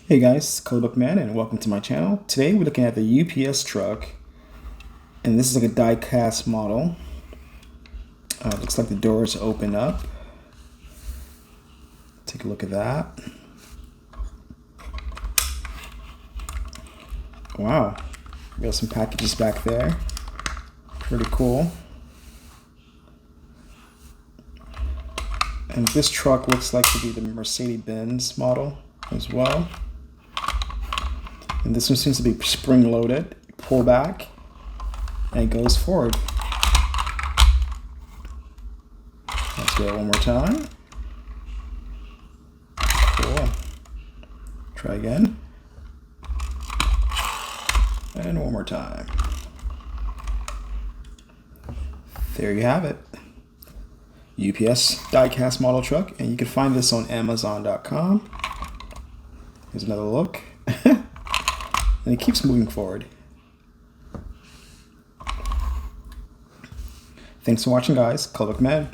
Hey guys, Codebook Man, and welcome to my channel. Today we're looking at the UPS truck, and this is like a die-cast model. Looks like the doors open up. Take a look at that. Wow, we got some packages back there. Pretty cool. And this truck looks like to be the Mercedes-Benz model as well. And this one seems to be spring-loaded. Pull back, and it goes forward. Let's do it one more time. Cool. Try again. And one more time. There you have it. UPS die-cast model truck, and you can find this on Amazon.com. Here's another look. And it keeps moving forward. Thanks for watching, guys. Codebook Man.